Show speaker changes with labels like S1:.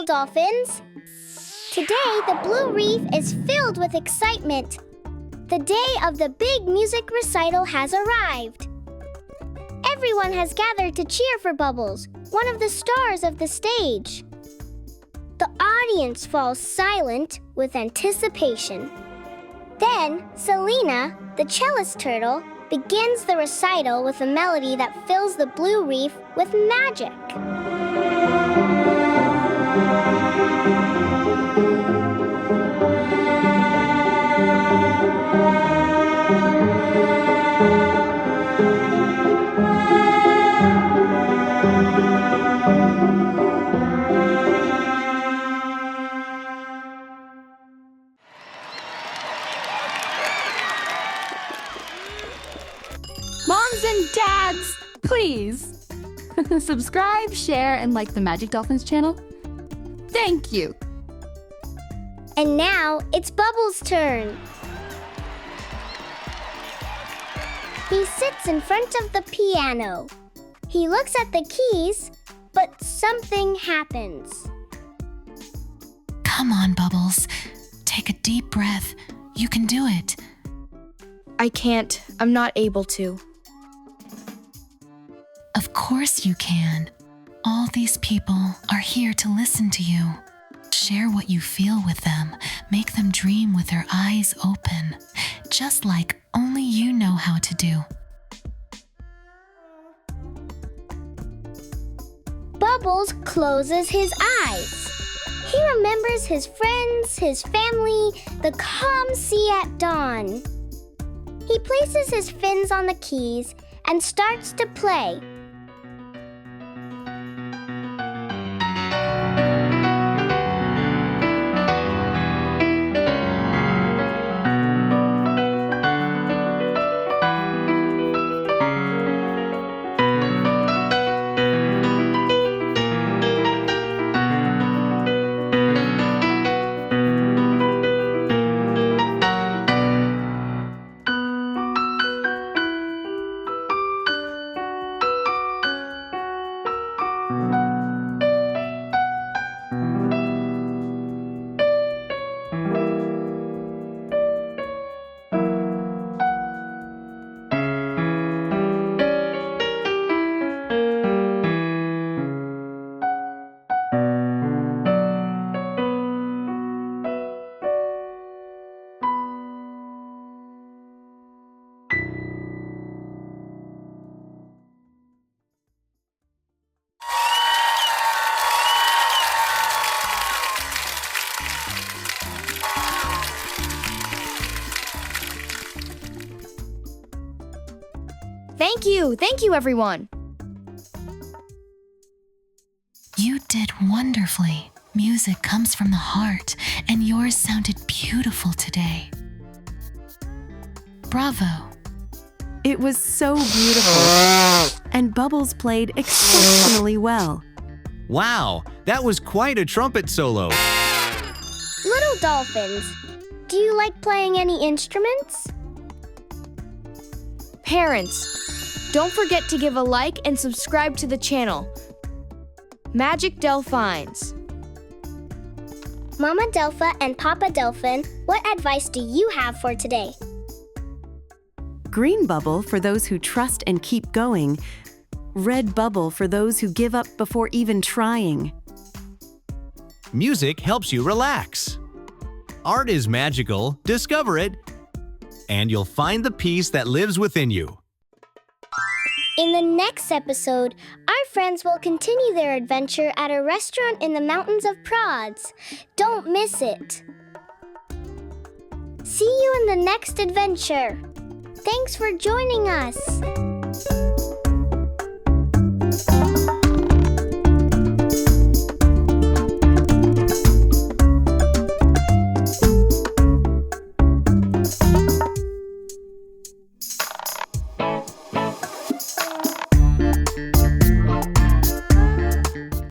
S1: Dolphins! Today, the Blue Reef is filled with excitement. The day of the big music recital has arrived. Everyone has gathered to cheer for Bubbles, one of the stars of the stage. The audience falls silent with anticipation. Then, Selena, the cellist turtle, begins the recital with a melody that fills the Blue Reef with magic.
S2: Moms and dads, please subscribe, share, and like the Magic Dolphins channel. Thank you.
S1: And now it's Bubbles' turn. He sits in front of the piano. He looks at the keys, but something happens.
S3: Come on, Bubbles. Take a deep breath. You can do it.
S4: I can't. I'm not able to.
S3: Of course you can. All these people are here to listen to you. Share what you feel with them. Make them dream with their eyes open, just like only you know how to do.
S1: Bubbles closes his eyes. He remembers his friends, his family, the calm sea at dawn. He places his fins on the keys and starts to play.
S4: Thank you, everyone.
S3: You did wonderfully. Music comes from the heart, and yours sounded beautiful today. Bravo.
S5: It was so beautiful, and Bubbles played exceptionally well.
S6: Wow, that was quite a trumpet solo.
S1: Little Dolphins, do you like playing any instruments?
S4: Parents, don't forget to give a like and subscribe to the channel. Magic Delfines.
S1: Mama Delpha and Papa Delphin, what advice do you have for today?
S5: Green bubble for those who trust and keep going. Red bubble for those who give up before even trying.
S6: Music helps you relax. Art is magical, discover it, and you'll find the peace that lives within you.
S1: In the next episode, our friends will continue their adventure at a restaurant in the mountains of Prods. Don't miss it. See you in the next adventure. Thanks for joining us.